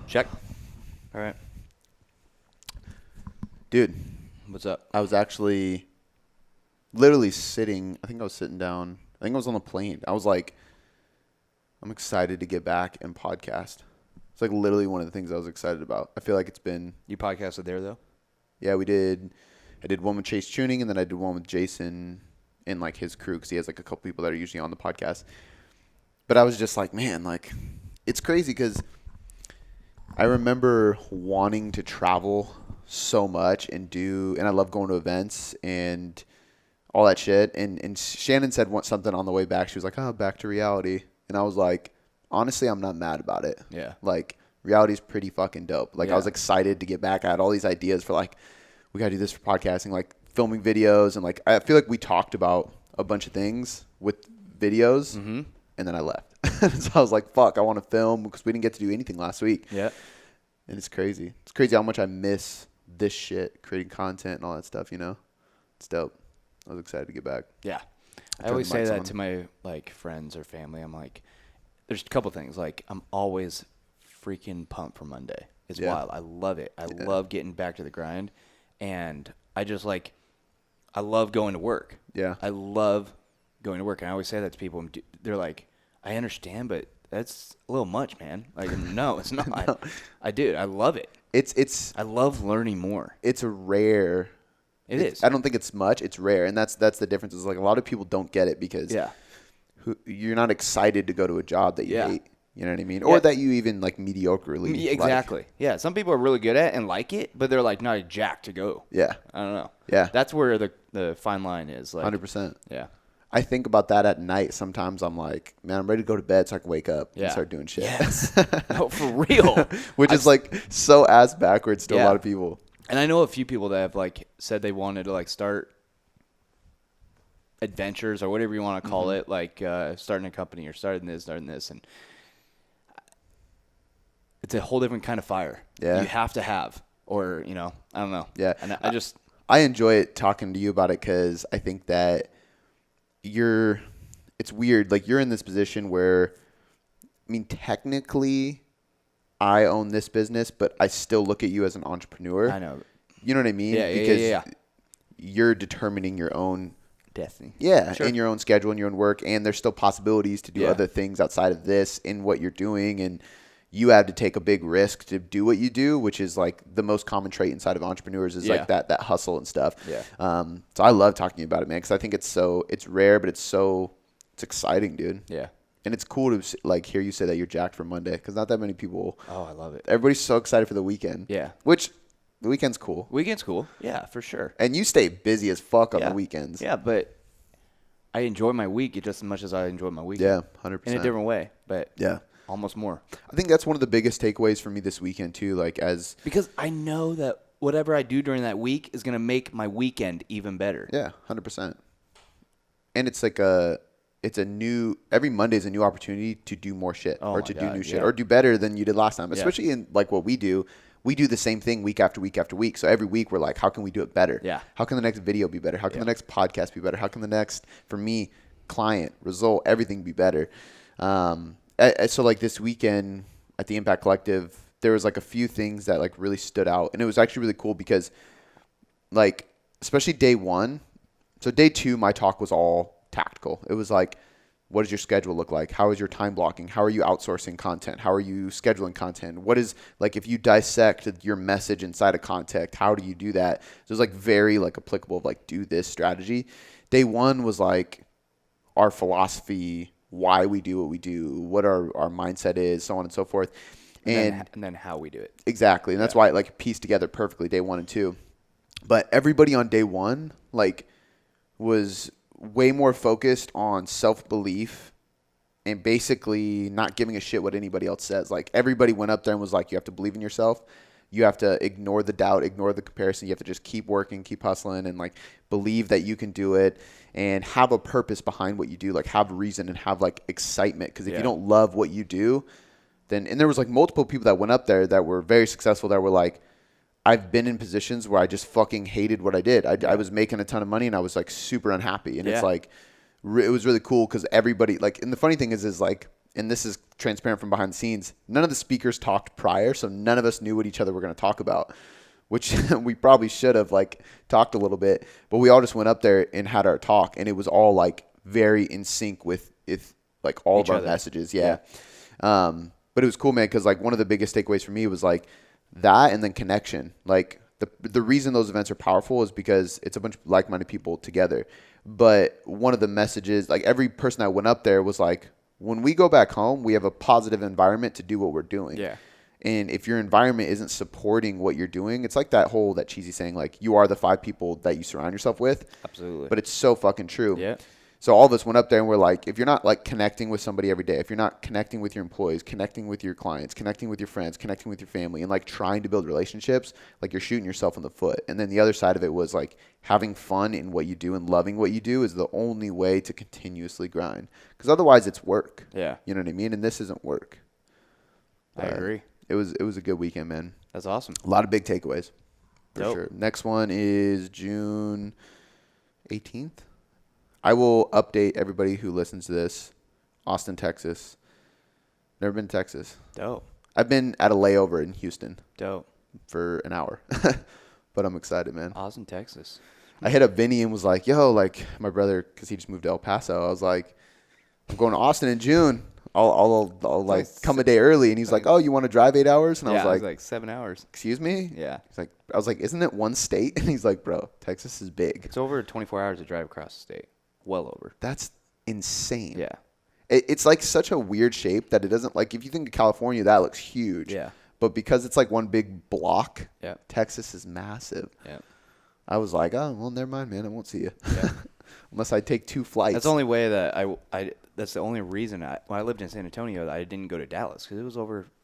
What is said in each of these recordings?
Check. All right. Dude, What's up? I was actually literally sitting. I think I was sitting down. I think I was on the plane. I was like, I'm excited to get back and podcast. It's like literally one of the things I was excited about. I feel like it's been. You podcasted there, though? Yeah, we did. I did one with Chase Tuning, and then I did one with Jason and like his crew because he has like a couple people that are usually on the podcast. But I was just like, man, like it's crazy because I remember wanting to travel so much and I love going to events and all that shit. And Shannon said something on the way back. She was like, oh, back to reality. And I was like, honestly, I'm not mad about it. Yeah. Like, reality is pretty fucking dope. Like, Yeah. I was excited to get back. I had all these ideas for, like, we got to do this for podcasting, like, filming videos. And, like, I feel like we talked about a bunch of things with videos, and then I left. So I was like, fuck, I want to film because we didn't get to do anything last week. Yeah. And it's crazy. It's crazy how much I miss this shit, creating content and all that stuff, you know? It's dope. I was excited to get back. Yeah. I turned always the say mics that on. to my, like, friends or family. I'm like, there's a couple things. Like, I'm always freaking pumped for Monday. It's Yeah. wild. I love it. I love getting back to the grind. And I just, like, I love going to work. Yeah. I love going to work. And I always say that to people. They're like, I understand, but that's a little much, man. Like, no, it's not. No. I do. I love it. It's I love learning more. it's a rare. It is. I don't think it's much. It's rare, and that's the difference. Is like a lot of people don't get it because Yeah. you're not excited to go to a job that you Yeah. hate. You know what I mean? Yeah. Or that you even like mediocrely. Yeah, like. exactly. Yeah. Some people are really good at it and like it, but they're like not a jack to go. Yeah. I don't know. Yeah. That's where the fine line is. Like, 100%. Yeah. I think about that at night. Sometimes I'm like, man, I'm ready to go to bed so I can wake up Yeah. and start doing shit. Yes. No, for real. Which is like so ass backwards to a Yeah. lot of people. And I know a few people that have like said they wanted to like start adventures or whatever you want to call it, like starting a company or starting this, and it's a whole different kind of fire. Yeah. You have to have, or I don't know. Yeah. And I enjoy it talking to you about it because I think that it's weird. Like you're in this position where, I mean, technically I own this business, but I still look at you as an entrepreneur. I know. You know what I mean? Yeah, because yeah. you're determining your own Destiny. Yeah, Sure. and your own schedule and your own work, and there's still possibilities to do Yeah. other things outside of this in what you're doing, and you have to take a big risk to do what you do, which is like the most common trait inside of entrepreneurs is like that hustle and stuff. Yeah. So I love talking to you about it, man, because I think it's rare, but it's exciting, dude. Yeah. And it's cool to like hear you say that you're jacked for Monday, because not that many people. Oh, I love it. Everybody's so excited for the weekend. Yeah. Which the weekend's cool, Weekend's cool. Yeah, for sure. and you stay busy as fuck on Yeah. the weekends. Yeah, but I enjoy my week just as much as I enjoy my weekend. Yeah, 100%. In a different way, but Yeah. almost more. I think that's one of the biggest takeaways for me this weekend too. Like Because I know that whatever I do during that week is going to make my weekend even better. yeah, 100%. And it's like every Monday is a new opportunity to do more shit Oh or my to do God, new shit yeah. or do better than you did last time. Especially in like what we do. We do the same thing week after week after week. So every week we're like, how can we do it better? Yeah. How can the next video be better? How can the next podcast be better? How can the next, for me, client, result, everything be better? So like this weekend at the Impact Collective, there was like a few things that like really stood out. And it was actually really cool because like, especially day one. So day two, my talk was all tactical. It was like, what does your schedule look like? How is your time blocking? How are you outsourcing content? How are you scheduling content? What is like if you dissect your message inside of content, how do you do that? So it was like very like applicable of like do this strategy. Day one was like our philosophy, why we do what we do, what our mindset is, so on and so forth. And then how we do it. Exactly. And that's why it like pieced together perfectly day 1 and 2. But everybody on day 1 like was way more focused on self-belief and basically not giving a shit what anybody else says. Like everybody went up there and was like, you have to believe in yourself. You have to ignore the doubt, ignore the comparison. You have to just keep working, keep hustling, and like believe that you can do it and have a purpose behind what you do. Like have reason and have like excitement. Because if you don't love what you do, then, and there was like multiple people that went up there that were very successful that were like, I've been in positions where I just fucking hated what I did. I was making a ton of money and I was like super unhappy. And it's like, it was really cool because everybody like, and the funny thing is like and this is transparent from behind the scenes, none of the speakers talked prior, so none of us knew what each other were going to talk about, which we probably should have like talked a little bit, but we all just went up there and had our talk, and it was all like very in sync with like all Each of our other. messages. Yeah. But it was cool, man, because like one of the biggest takeaways for me was like that, and then connection. Like the reason those events are powerful is because it's a bunch of like-minded people together. But one of the messages, like every person that went up there was like, when we go back home, we have a positive environment to do what we're doing. Yeah. And if your environment isn't supporting what you're doing, it's like that cheesy saying, like, you are the 5 people that you surround yourself with. Absolutely. But it's so fucking true. Yeah. So all of us went up there and we're like, if you're not like connecting with somebody every day, if you're not connecting with your employees, connecting with your clients, connecting with your friends, connecting with your family, and like trying to build relationships, like you're shooting yourself in the foot. And then the other side of it was like having fun in what you do and loving what you do is the only way to continuously grind. Because otherwise it's work. Yeah. You know what I mean? And this isn't work. I agree. It was a good weekend, man. That's awesome. A lot of big takeaways. For Dope. sure. Next one is June 18th. I will update everybody who listens to this. Austin, Texas. Never been to Texas. Dope. I've been at a layover in Houston Dope. for an hour. But I'm excited, man. Austin, Texas. I hit up Vinny and was like, yo, like my brother, because he just moved to El Paso. I was like, I'm going to Austin in June. I'll like come a day early. And he's like, oh, you want to drive 8 hours? And Yeah, I was like 7 hours. excuse me? Yeah. He's like, I was like, isn't it one state? And he's like, bro, Texas is big. It's over 24 hours to drive across the state. Well over. That's insane. Yeah. It's like such a weird shape that it doesn't, like, if you think of California, that looks huge. Yeah. But because it's like one big block, Yeah. Texas is massive. Yeah. I was like, oh, well, never mind, man. I won't see you. Yeah. Unless I take 2 flights. That's the only way that that's the only reason when I lived in San Antonio, I didn't go to Dallas because it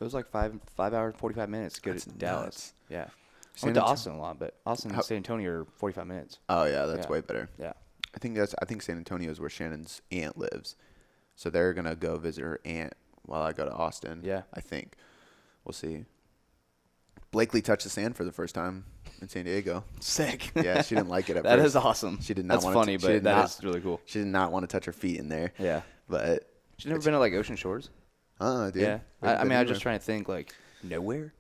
was like 5 hours, 45 minutes to go to Dallas. Nuts. Yeah. San I went to Anto- Austin a lot, but Austin and San Antonio are 45 minutes. Oh, yeah, that's Yeah. way better. Yeah. I think San Antonio is where Shannon's aunt lives. So they're going to go visit her aunt while I go to Austin. Yeah. I think. We'll see. Blakely touched the sand for the first time in San Diego. Sick. Yeah, she didn't like it at That first. is awesome. She did not That's want funny, to, she but did that not, is really cool. She did not want to touch her feet in there. Yeah. But She's never been to like Ocean Shores? dude. Yeah. We haven't I mean, been I'm anywhere. just trying to think like nowhere.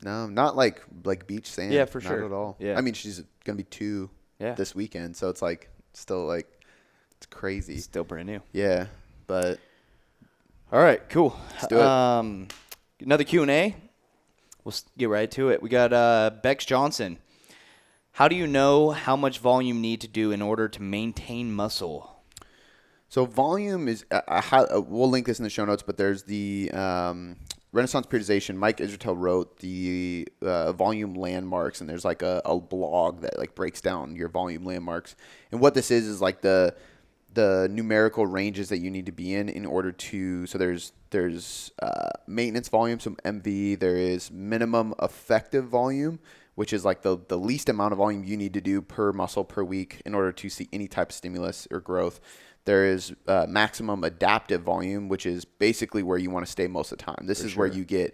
No, not like beach sand. Yeah, for not sure. at all. Yeah. I mean, she's gonna be 2 Yeah. this weekend, so it's like still like it's crazy. Still brand new. Yeah, but All right, cool. Let's do it. Another Q&A. We'll get right to it. We got Bex Johnson. How do you know how much volume you need to do in order to maintain muscle? so volume is. We'll link this in the show notes, but there's the Renaissance Periodization. Mike Israel wrote the volume landmarks, and there's like a blog that like breaks down your volume landmarks. And what this is like the numerical ranges that you need to be in order to. So there's maintenance volume, so MV. There is minimum effective volume, which is like the least amount of volume you need to do per muscle per week in order to see any type of stimulus or growth. There is maximum adaptive volume, which is basically where you want to stay most of the time. This is where you get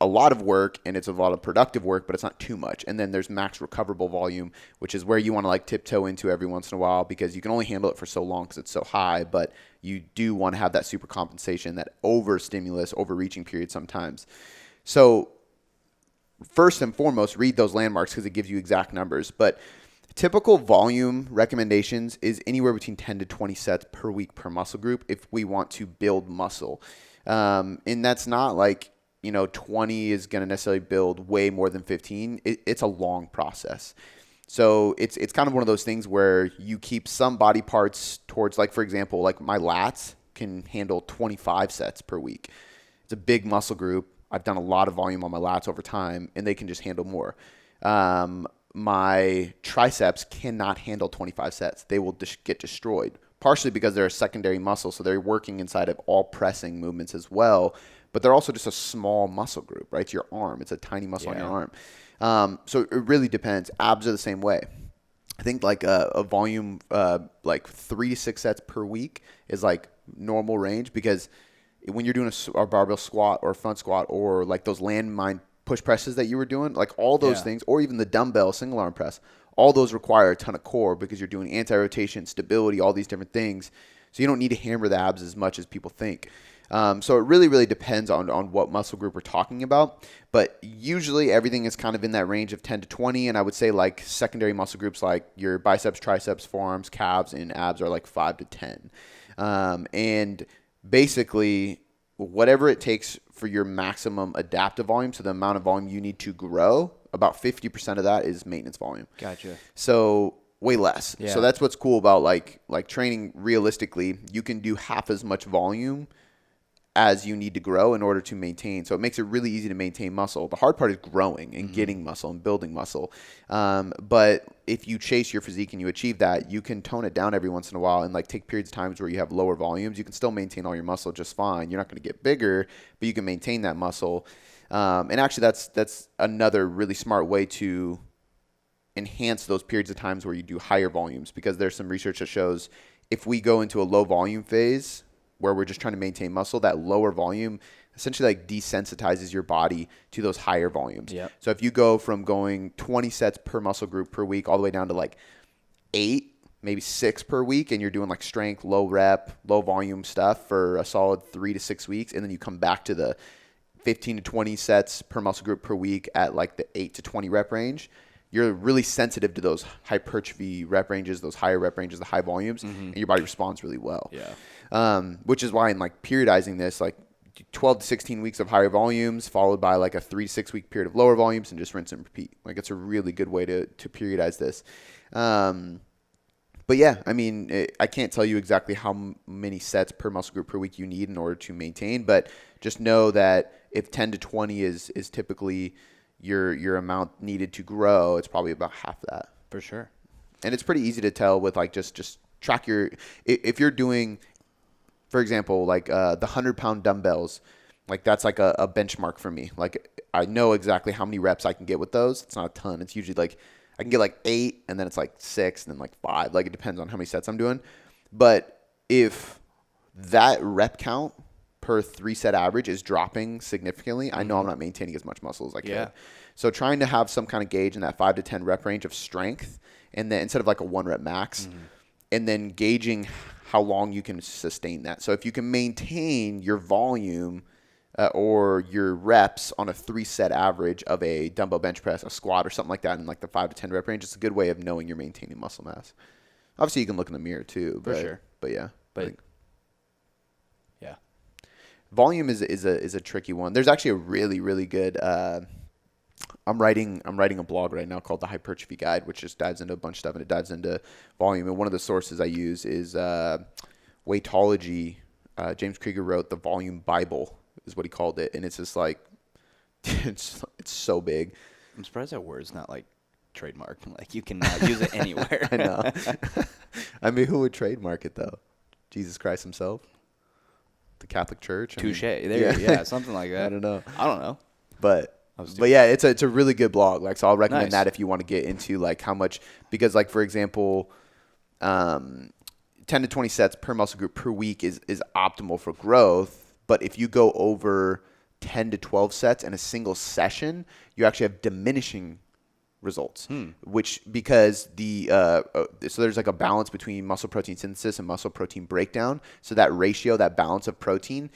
a lot of work, and it's a lot of productive work, but it's not too much. And then there's max recoverable volume, which is where you want to like tiptoe into every once in a while because you can only handle it for so long because it's so high, but you do want to have that super compensation, that overstimulus, overreaching period sometimes. So first and foremost, read those landmarks because it gives you exact numbers. But typical volume recommendations is anywhere between 10 to 20 sets per week per muscle group if we want to build muscle. And that's not like, 20 is going to necessarily build way more than 15. It's a long process. So it's kind of one of those things where you keep some body parts towards, like, for example, like my lats can handle 25 sets per week. It's a big muscle group. I've done a lot of volume on my lats over time, and they can just handle more. My triceps cannot handle 25 sets. They will get destroyed, partially because they're a secondary muscle, so they're working inside of all pressing movements as well. But they're also just a small muscle group, right? It's your arm. It's a tiny muscle on your arm. So it really depends. Abs are the same way. I think like a volume like 3 to 6 sets per week is like normal range, because when you're doing a barbell squat or a front squat or like those landmine push presses that you were doing, like all those things, or even the dumbbell single arm press, all those require a ton of core because you're doing anti-rotation, stability, all these different things. So you don't need to hammer the abs as much as people think. So it really, really depends on what muscle group we're talking about. But usually everything is kind of in that range of 10 to 20. And I would say like secondary muscle groups like your biceps, triceps, forearms, calves, and abs are like 5 to 10. And basically whatever it takes for your maximum adaptive volume, so the amount of volume you need to grow, about 50% of that is maintenance volume. Gotcha. So way less. Yeah. So that's what's cool about like training realistically. You can do half as much volume as you need to grow in order to maintain. So it makes it really easy to maintain muscle. The hard part is growing and getting muscle and building muscle. But if you chase your physique and you achieve that, you can tone it down every once in a while and like take periods of times where you have lower volumes. You can still maintain all your muscle just fine. You're not going to get bigger, but you can maintain that muscle. And actually that's another really smart way to enhance those periods of times where you do higher volumes, because there's some research that shows if we go into a low volume phase where we're just trying to maintain muscle, that lower volume essentially like desensitizes your body to those higher volumes. Yep. So if you go from going 20 sets per muscle group per week all the way down to like 8, maybe 6 per week, and you're doing like strength, low rep, low volume stuff for a solid 3 to 6 weeks, and then you come back to the 15 to 20 sets per muscle group per week at like the 8 to 20 rep range, you're really sensitive to those hypertrophy rep ranges, those higher rep ranges, the high volumes, and your body responds really well. Yeah. Which is why in like periodizing this, like 12 to 16 weeks of higher volumes followed by like a 3 to 6 week period of lower volumes, and just rinse and repeat. Like it's a really good way to periodize this. But yeah, I mean, I can't tell you exactly how many sets per muscle group per week you need in order to maintain, but just know that if 10 to 20 is typically your amount needed to grow, it's probably about half that. For sure. And it's pretty easy to tell with like just track your, if you're doing, for example, like the 100-pound dumbbells, like that's like a benchmark for me. Like I know exactly how many reps I can get with those. It's not a ton. It's usually like I can get like 8, and then it's like 6, and then like 5. Like it depends on how many sets I'm doing. But if that rep count per 3-set average is dropping significantly, I know I'm not maintaining as much muscle as I could. So trying to have some kind of gauge in that 5 to 10 rep range of strength, and then instead of like a 1 rep max, and then gauging how long you can sustain that. So if you can maintain your volume or your reps on a 3-set average of a dumbbell bench press, a squat, or something like that in like the 5 to 10 rep range, it's a good way of knowing you're maintaining muscle mass. Obviously, you can look in the mirror too. But, For sure. But yeah. But yeah. Volume is a tricky one. There's actually a really, really good I'm writing a blog right now called The Hypertrophy Guide, which just dives into a bunch of stuff, and it dives into volume. And one of the sources I use is Weightology. James Krieger wrote the Volume Bible, is what he called it, and it's just like it's so big. I'm surprised that word's not like trademarked. Like you cannot use it anywhere. I know. I mean, who would trademark it though? Jesus Christ himself? The Catholic Church? Touche. Yeah, something like that. I don't know. But yeah, it's a really good blog. Like, so I'll recommend that if you want to get into like how much, because like for example, 10 to 20 sets per muscle group per week is optimal for growth. But if you go over 10 to 12 sets in a single session, you actually have diminishing results, which because so there's like a balance between muscle protein synthesis and muscle protein breakdown. So that ratio, that balance of protein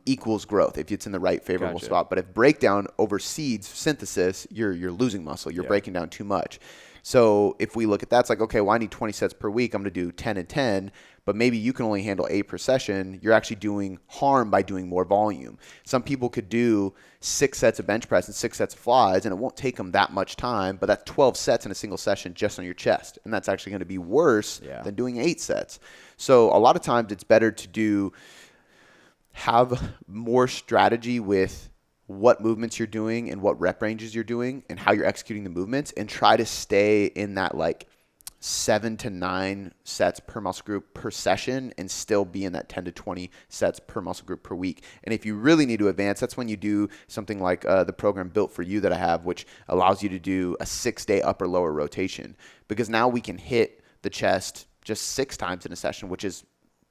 equals growth if it's in the right favorable spot. But if breakdown overseeds synthesis, you're losing muscle. You're breaking down too much. So if we look at that, it's like, okay, well, I need 20 sets per week. I'm going to do 10 and 10, but maybe you can only handle 8 per session. You're actually doing harm by doing more volume. Some people could do 6 sets of bench press and 6 sets of flies, and it won't take them that much time, but that's 12 sets in a single session just on your chest. And that's actually going to be worse than doing 8 sets. So a lot of times it's better to have more strategy with what movements you're doing and what rep ranges you're doing and how you're executing the movements, and try to stay in that like 7 to 9 sets per muscle group per session and still be in that 10 to 20 sets per muscle group per week. And if you really need to advance, that's when you do something like the program Built for You that I have, which allows you to do a 6-day upper lower rotation, because now we can hit the chest just 6 times in a session, which is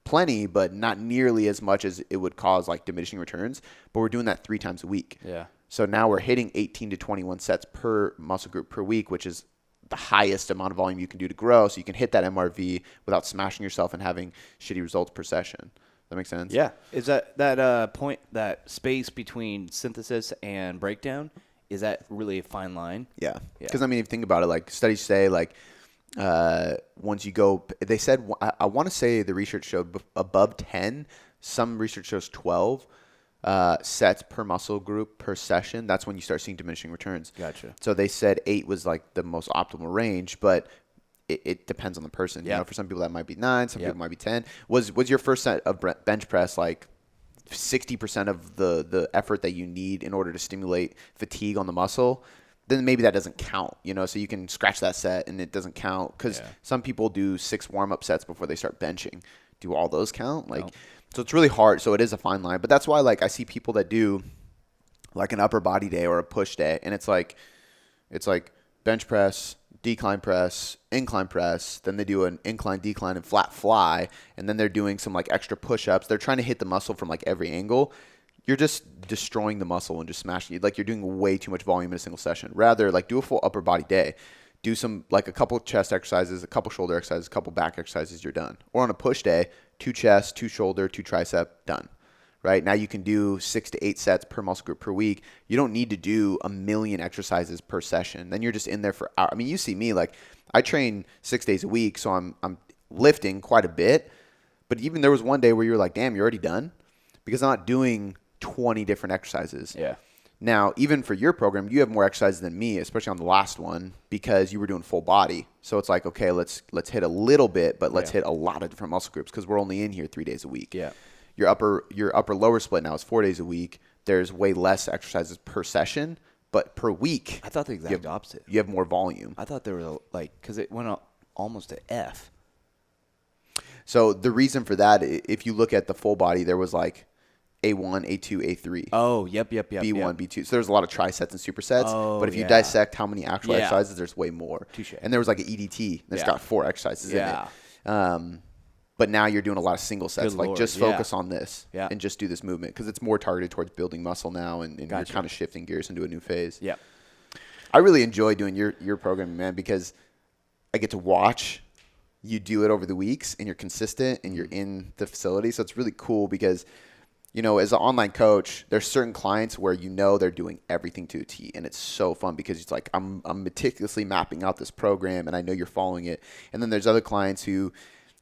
plenty, but not nearly as much as it would cause like diminishing returns. But we're doing that 3 times a week. Yeah. So now we're hitting 18 to 21 sets per muscle group per week, which is the highest amount of volume you can do to grow. So you can hit that MRV without smashing yourself and having shitty results per session. That makes sense? Yeah. Is that point, that space between synthesis and breakdown, is that really a fine line? Yeah. Because, I mean, if you think about it, like studies say, like, once you go, they said, I want to say the research showed above 10, some research shows 12 sets per muscle group per session. That's when you start seeing diminishing returns. Gotcha. So they said 8 was like the most optimal range, but it depends on the person. Yeah. You know, for some people that might be 9, some people might be 10. Was your first set of bench press like 60% of the effort that you need in order to stimulate fatigue on the muscle? Then maybe that doesn't count, you know, so you can scratch that set and it doesn't count because some people do 6 warm-up sets before they start benching. Do all those count? Like, so it's really hard. So it is a fine line, but that's why, like, I see people that do like an upper body day or a push day, and it's like bench press, decline press, incline press, then they do an incline, decline, and flat fly, and then they're doing some like extra push-ups. They're trying to hit the muscle from like every angle. You're just destroying the muscle and just smashing it. Like, you're doing way too much volume in a single session. Rather, like, do a full upper body day. Do some, like, a couple chest exercises, a couple shoulder exercises, a couple back exercises, you're done. Or on a push day, 2 chest, 2 shoulder, 2 tricep, done. Right? Now you can do 6 to 8 sets per muscle group per week. You don't need to do a million exercises per session. Then you're just in there for hours. I mean, you see me, like, I train 6 days a week, so I'm lifting quite a bit. But even there was one day where you were like, damn, you're already done? Because I'm not doing 20 different exercises. Yeah. Now, even for your program, you have more exercises than me, especially on the last one, because you were doing full body. So it's like, okay, let's hit a little bit, but let's hit a lot of different muscle groups because we're only in here 3 days a week. Yeah. Your upper lower split now is 4 days a week. There's way less exercises per session, but per week. I thought the exact opposite. You have more volume. I thought there was because it went almost to F. So the reason for that, if you look at the full body, there was like A1, A2, A3. Oh, yep. B1, B2. So there's a lot of trisets and supersets. Oh, but if you dissect how many actual Yeah. exercises, there's way more. Touche. And there was like an EDT that's got 4 exercises in it. But now you're doing a lot of single sets. Good like, Lord, just focus on this Yeah. and just do this movement because it's more targeted towards building muscle now, and you're kind of shifting gears into a new phase. Yeah. I really enjoy doing your programming, man, because I get to watch you do it over the weeks, and you're consistent, and you're in the facility. So it's really cool because, you know, as an online coach, there's certain clients where you know they're doing everything to a T, and it's so fun because it's like I'm meticulously mapping out this program, and I know you're following it. And then there's other clients who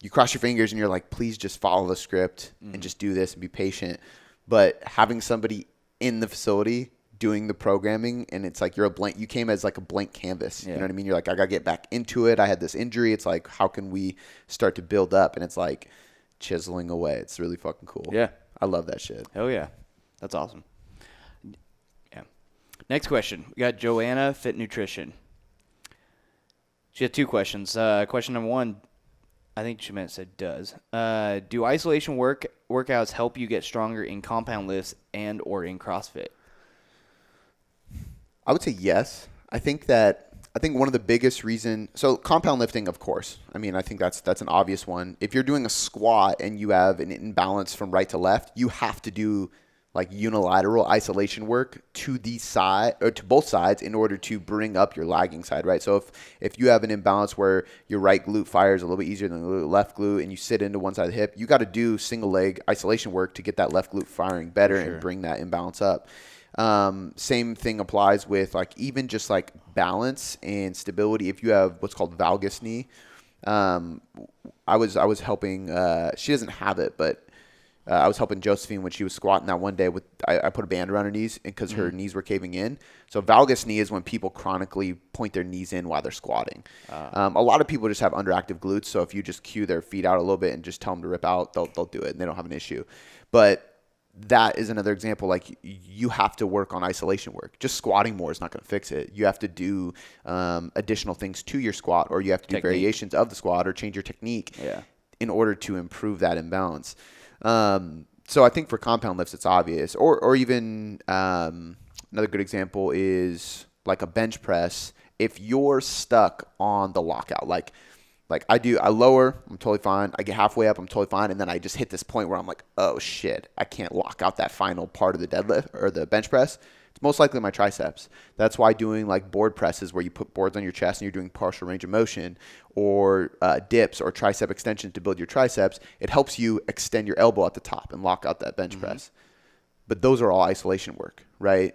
you cross your fingers, and you're like, please just follow the script and just do this and be patient. But having somebody in the facility doing the programming, and it's like you came as like a blank canvas. You know what I mean? You're like, I got to get back into it. I had this injury. It's like, how can we start to build up? And it's like chiseling away. It's really fucking cool. Yeah. I love that shit. Oh, yeah. That's awesome. Yeah. Next question. We got Joanna, Fit Nutrition. She had 2 questions. Question number 1, I think she meant said does. Do isolation workouts help you get stronger in compound lifts and or in CrossFit? I would say yes. I think one of the biggest reason, so compound lifting, of course. I mean, I think that's an obvious one. If you're doing a squat and you have an imbalance from right to left, you have to do like unilateral isolation work to the side or to both sides in order to bring up your lagging side, right? So if you have an imbalance where your right glute fires a little bit easier than the left glute and you sit into one side of the hip, you got to do single leg isolation work to get that left glute firing better and bring that imbalance up. Same thing applies with like even just like balance and stability. If you have what's called valgus knee, I was helping. She doesn't have it, but I was helping Josephine when she was squatting that one day. I put a band around her knees because her knees were caving in. So valgus knee is when people chronically point their knees in while they're squatting. A lot of people just have underactive glutes. So if you just cue their feet out a little bit and just tell them to rip out, they'll do it and they don't have an issue. But that is another example. Like you have to work on isolation work. Just squatting more is not going to fix it. You have to do additional things to your squat, or you have to do variations of the squat or change your technique in order to improve that imbalance. So I think for compound lifts, it's obvious. Or even another good example is like a bench press. If you're stuck on the lockout, like I lower, I'm totally fine. I get halfway up, I'm totally fine. And then I just hit this point where I'm like, oh shit, I can't lock out that final part of the deadlift or the bench press. It's most likely my triceps. That's why doing like board presses where you put boards on your chest and you're doing partial range of motion, or dips or tricep extensions to build your triceps, it helps you extend your elbow at the top and lock out that bench press. But those are all isolation work, right?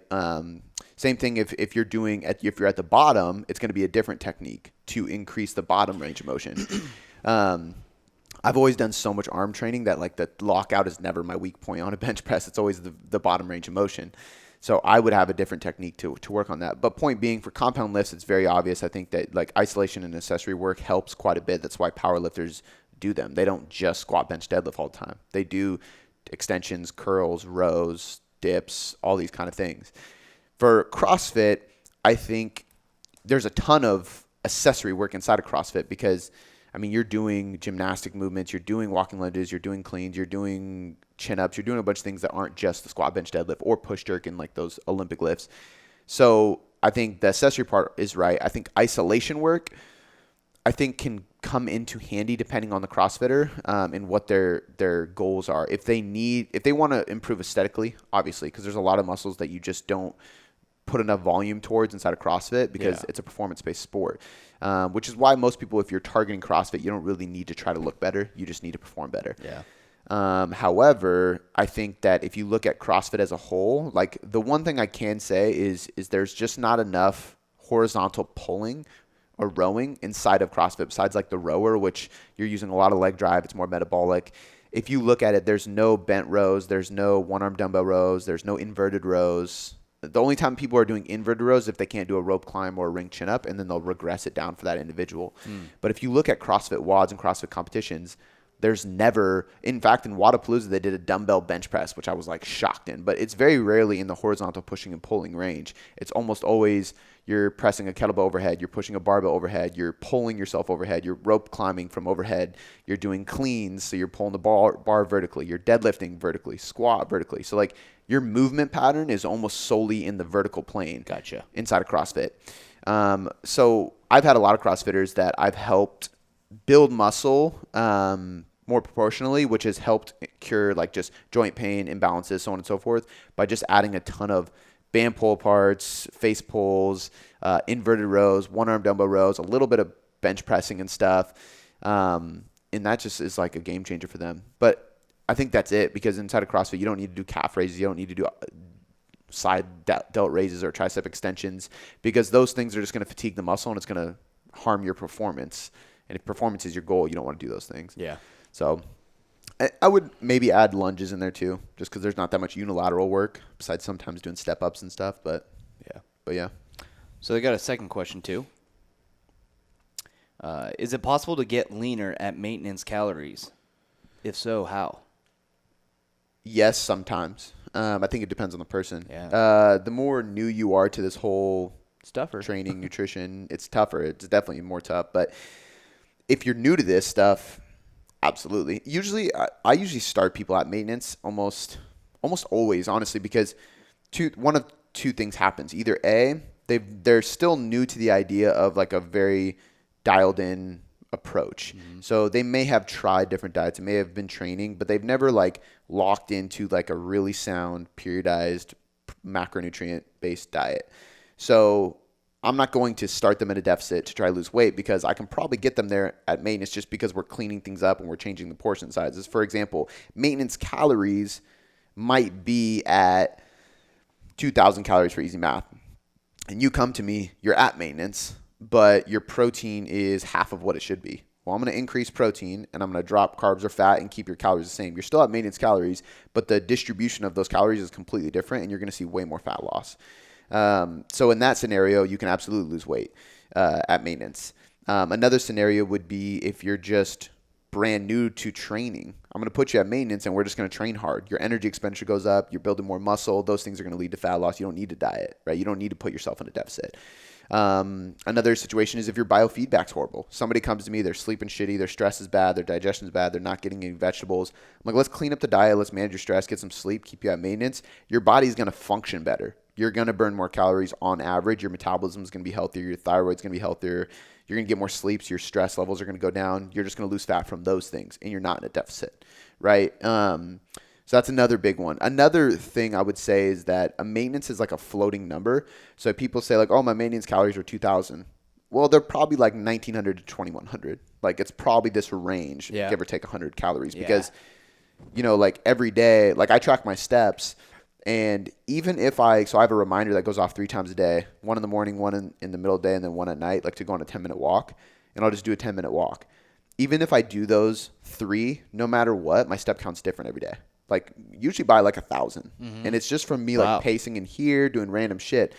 Same thing if you're doing if you're at the bottom, it's going to be a different technique to increase the bottom range of motion. I've always done so much arm training that like the lockout is never my weak point on a bench press. It's always the bottom range of motion. So I would have a different technique to work on that. But point being, for compound lifts, it's very obvious. I think that like isolation and accessory work helps quite a bit. That's why power lifters do them. They don't just squat, bench, deadlift all the time. They do extensions, curls, rows, dips, all these kind of things. For CrossFit, I think there's a ton of accessory work inside of CrossFit because, I mean, you're doing gymnastic movements, you're doing walking lunges, you're doing cleans, you're doing chin-ups, you're doing a bunch of things that aren't just the squat, bench, deadlift, or push jerk and like those Olympic lifts. So I think the accessory part is right. I think isolation work, I think, can come into handy depending on the CrossFitter and what their goals are. If they want to improve aesthetically, obviously, because there's a lot of muscles that you just don't put enough volume towards inside of CrossFit because it's a performance-based sport, which is why most people, if you're targeting CrossFit, you don't really need to try to look better. You just need to perform better. Yeah. However, I think that if you look at CrossFit as a whole, like the one thing I can say is there's just not enough horizontal pulling or rowing inside of CrossFit besides like the rower, which you're using a lot of leg drive. It's more metabolic. If you look at it, there's no bent rows. There's no one-arm dumbbell rows. There's no inverted rows. The only time people are doing inverted rows is if they can't do a rope climb or a ring chin up, and then they'll regress it down for that individual. But if you look at CrossFit WODs and CrossFit competitions, there's never, in fact, in Wadapalooza, they did a dumbbell bench press, which I was like shocked in, but it's very rarely in the horizontal pushing and pulling range. It's almost always you're pressing a kettlebell overhead, you're pushing a barbell overhead, you're pulling yourself overhead, you're rope climbing from overhead, you're doing cleans, so you're pulling the bar vertically, you're deadlifting vertically, squat vertically. So like your movement pattern is almost solely in the vertical plane. Gotcha. Inside of CrossFit. So I've had a lot of CrossFitters that I've helped build muscle more proportionally, which has helped cure like just joint pain, imbalances, so on and so forth, by just adding a ton of band pull parts, face pulls, inverted rows, one-arm dumbbell rows, a little bit of bench pressing and stuff. And that just is like a game changer for them. But I think that's it, because inside of CrossFit, you don't need to do calf raises. You don't need to do side delt raises or tricep extensions, because those things are just going to fatigue the muscle and it's going to harm your performance. And if performance is your goal, you don't want to do those things. Yeah. So I would maybe add lunges in there too, just because there's not that much unilateral work besides sometimes doing step ups and stuff. But yeah. So they got a second question too. Is it possible to get leaner at maintenance calories? If so, how? Yes, sometimes. I think it depends on the person. Yeah. The more new you are to this whole Stuffer. training, nutrition, it's tougher. It's definitely more tough. But if you're new to this stuff, absolutely. I usually start people at maintenance almost always, honestly, because one of two things happens. Either A, they're still new to the idea of like a very dialed in approach. So they may have tried different diets, they may have been training, but they've never like locked into like a really sound periodized macronutrient based diet. So I'm not going to start them at a deficit to try to lose weight, because I can probably get them there at maintenance just because we're cleaning things up and we're changing the portion sizes. For example, maintenance calories might be at 2,000 calories for easy math. And you come to me, you're at maintenance, but your protein is half of what it should be. Well, I'm going to increase protein and I'm going to drop carbs or fat and keep your calories the same. You're still at maintenance calories, but the distribution of those calories is completely different and you're going to see way more fat loss. So in that scenario, you can absolutely lose weight at maintenance. Another scenario would be if you're just brand new to training. I'm going to put you at maintenance and we're just going to train hard. Your energy expenditure goes up. You're building more muscle. Those things are going to lead to fat loss. You don't need to diet, right? You don't need to put yourself in a deficit. Another situation is if your biofeedback's horrible. Somebody comes to me, they're sleeping shitty, their stress is bad, their digestion is bad, they're not getting any vegetables. I'm like, let's clean up the diet, let's manage your stress, get some sleep, keep you at maintenance. Your body's going to function better. You're going to burn more calories on average. Your metabolism is going to be healthier. Your thyroid's going to be healthier. You're going to get more sleep, so your stress levels are going to go down. You're just going to lose fat from those things, and you're not in a deficit, right? So that's another big one. Another thing I would say is that a maintenance is like a floating number. So people say like, oh, my maintenance calories are 2,000. Well, they're probably like 1,900 to 2,100. Like it's probably this range, give or take 100 calories. Because, like every day, like I track my steps. And even if so I have a reminder that goes off 3 times a day, one in the morning, one in the middle of the day, and then one at night, like to go on a 10-minute walk. And I'll just do a 10-minute walk. Even if I do those 3, no matter what, my step count's different every day. Like usually by like 1,000. And it's just from me like pacing in here, doing random shit.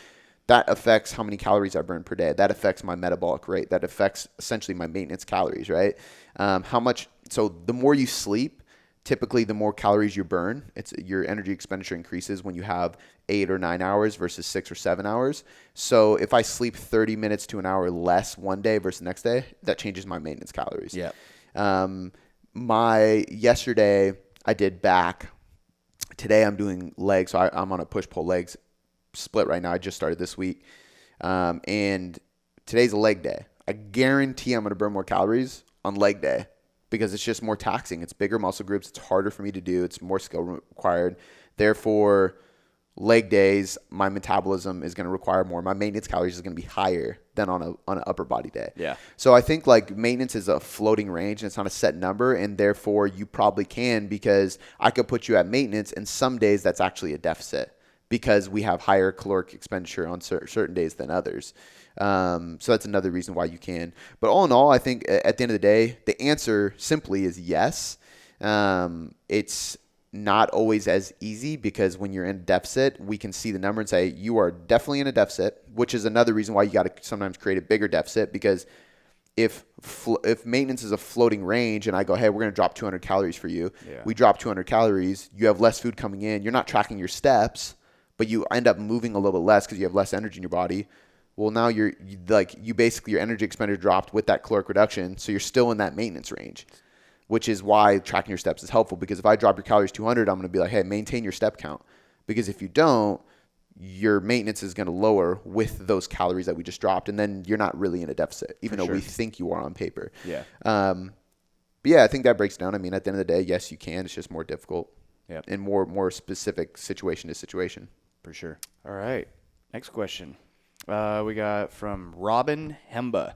That affects how many calories I burn per day. That affects my metabolic rate. That affects essentially my maintenance calories, right? So the more you sleep, typically the more calories you burn. Your energy expenditure increases when you have 8 or 9 hours versus 6 or 7 hours. So if I sleep 30 minutes to an hour less one day versus the next day, that changes my maintenance calories. Yeah. Yesterday I did back. Today I'm doing legs. So I'm on a push-pull legs split right now. I just started this week. And today's a leg day. I guarantee I'm going to burn more calories on leg day because it's just more taxing. It's bigger muscle groups. It's harder for me to do. It's more skill required. Therefore, leg days, my metabolism is going to require more. My maintenance calories is going to be higher than on an upper body day. Yeah. So I think like maintenance is a floating range and it's not a set number, and therefore you probably can, because I could put you at maintenance and some days that's actually a deficit because we have higher caloric expenditure on certain days than others. So that's another reason why you can. But all in all, I think at the end of the day, the answer simply is yes. It's not always as easy because when you're in a deficit, we can see the number and say you are definitely in a deficit, which is another reason why you got to sometimes create a bigger deficit, because if maintenance is a floating range and I go, hey, we're going to drop 200 calories for you. Yeah. We drop 200 calories. You have less food coming in. You're not tracking your steps, but you end up moving a little bit less because you have less energy in your body. Well, now you basically your energy expenditure dropped with that caloric reduction. So you're still in that maintenance range, which is why tracking your steps is helpful, because if I drop your calories 200, I'm going to be like, hey, maintain your step count. Because if you don't, your maintenance is going to lower with those calories that we just dropped. And then you're not really in a deficit, even though we think you are on paper. Yeah. But yeah, I think that breaks down. I mean, at the end of the day, yes, you can. It's just more difficult. Yeah. And more specific situation to situation. For sure. All right. Next question. We got from Robin Hemba.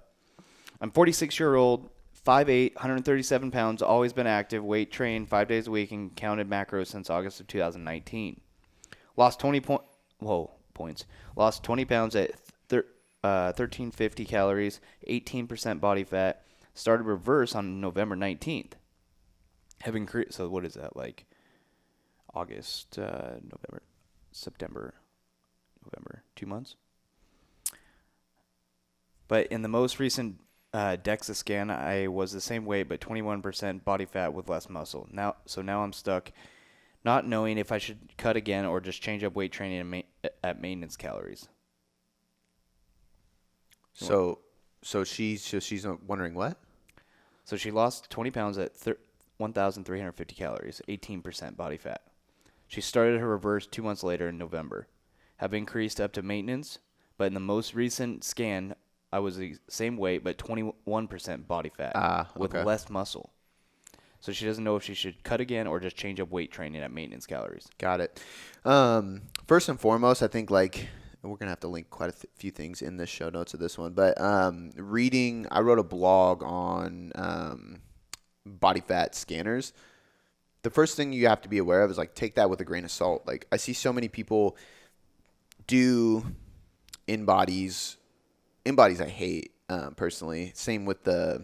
I'm 46-year-old, 5'8", 137 pounds, always been active, weight trained 5 days a week, and counted macros since August of 2019. Lost 20 points. Lost 20 pounds at 1350 calories, 18% body fat. Started reverse on November 19th. Have increased. So what is that, like August, November, September, November, 2 months? But in the most recent DEXA scan, I was the same weight, but 21% body fat with less muscle. Now I'm stuck, not knowing if I should cut again or just change up weight training at maintenance calories. So she's wondering what? So she lost 20 pounds at 1,350 calories, 18% body fat. She started her reverse 2 months later in November. Have increased up to maintenance, but in the most recent scan, I was the same weight, but 21% body fat with less muscle. So she doesn't know if she should cut again or just change up weight training at maintenance calories. Got it. First and foremost, I think we're going to have to link quite a few things in the show notes of this one. But I wrote a blog on body fat scanners. The first thing you have to be aware of is take that with a grain of salt. I see so many people do in-bodies. In-bodies I hate, personally. Same with the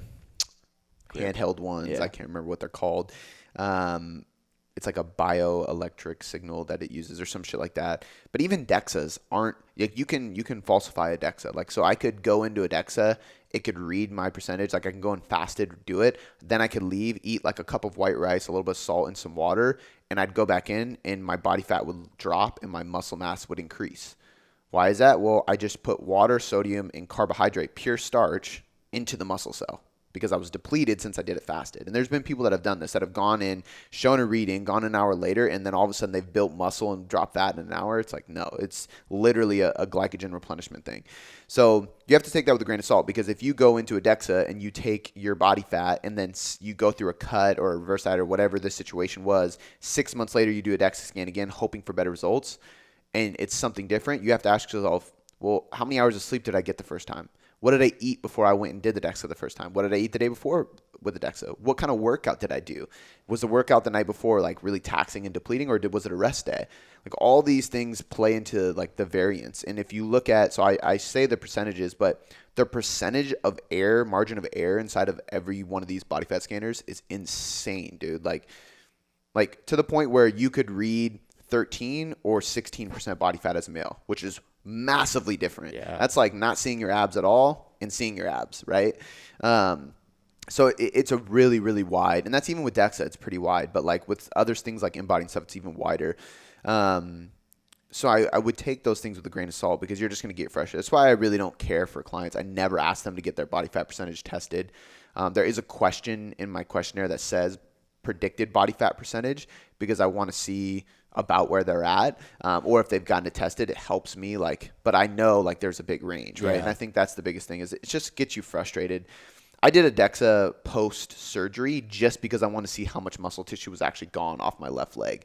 handheld ones. Yeah. I can't remember what they're called. It's like a bioelectric signal that it uses or some shit like that. But even DEXAs aren't you can falsify a DEXA. So I could go into a DEXA, it could read my percentage. I can go in fasted, do it. Then I could leave, eat a cup of white rice, a little bit of salt, and some water, and I'd go back in, and my body fat would drop, and my muscle mass would increase. Why is that? Well, I just put water, sodium, and carbohydrate, pure starch, into the muscle cell. because I was depleted since I did it fasted. And there's been people that have done this, that have gone in, shown a reading, gone an hour later, and then all of a sudden they've built muscle and dropped fat in an hour. It's like, no, it's literally a glycogen replenishment thing. So you have to take that with a grain of salt, because if you go into a DEXA and you take your body fat and then you go through a cut or a reverse diet or whatever the situation was, 6 months later you do a DEXA scan again, hoping for better results, and it's something different, you have to ask yourself, well, how many hours of sleep did I get the first time? What did I eat before I went and did the DEXA the first time? What did I eat the day before with the DEXA? What kind of workout did I do? Was the workout the night before like really taxing and depleting, or was it a rest day? Like all these things play into like the variance. And if you look at, so I say the percentages, but the percentage of error, margin of error inside of every one of these body fat scanners is insane, dude. Like to the point where you could read 13 or 16% body fat as a male, which is massively different. Yeah. That's like not seeing your abs at all and seeing your abs, right? So it's a really, really wide, and that's even with DEXA, it's pretty wide, but like with other things like InBody and stuff, it's even wider. So I would take those things with a grain of salt, because you're just going to get fresh. That's why I really don't care for clients. I never ask them to get their body fat percentage tested. There is a question in my questionnaire that says predicted body fat percentage, because I want to see about where they're at, or if they've gotten it tested, it helps me. But I know like there's a big range, right? Yeah. And I think that's the biggest thing, is it just gets you frustrated. I did a DEXA post surgery just because I want to see how much muscle tissue was actually gone off my left leg,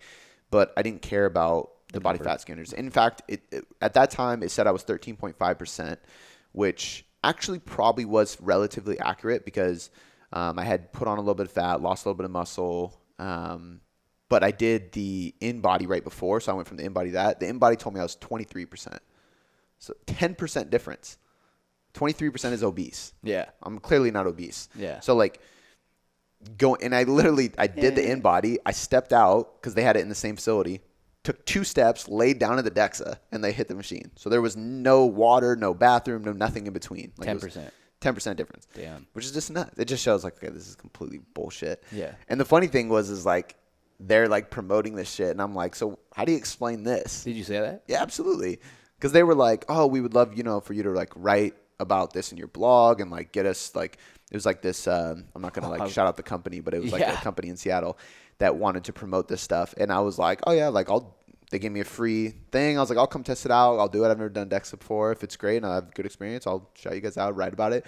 but I didn't care about the body fat scanners. In fact, at that time it said I was 13.5%, which actually probably was relatively accurate, because I had put on a little bit of fat, lost a little bit of muscle. But I did the InBody right before, so I went from the InBody to that. The InBody told me I was 23%. So 10% difference. 23% is obese. Yeah. I'm clearly not obese. Yeah. So like and I did the InBody. I stepped out because they had it in the same facility, took 2 steps, laid down at the DEXA, and they hit the machine. So there was no water, no bathroom, no nothing in between. Like 10%. 10% difference. Damn. Which is just nuts. It just shows like, okay, this is completely bullshit. Yeah. And the funny thing is like, they're like promoting this shit, and I'm like, so how do you explain this? Did you say that? Yeah, absolutely. Because they were like, oh, we would love, for you to like write about this in your blog and like get us like, it was like this, I'm not going to like shout out the company, but it was like a company in Seattle that wanted to promote this stuff. And I was like, oh yeah, like they gave me a free thing. I was like, I'll come test it out. I'll do it. I've never done DEXA before. If it's great and I have a good experience, I'll shout you guys out, write about it.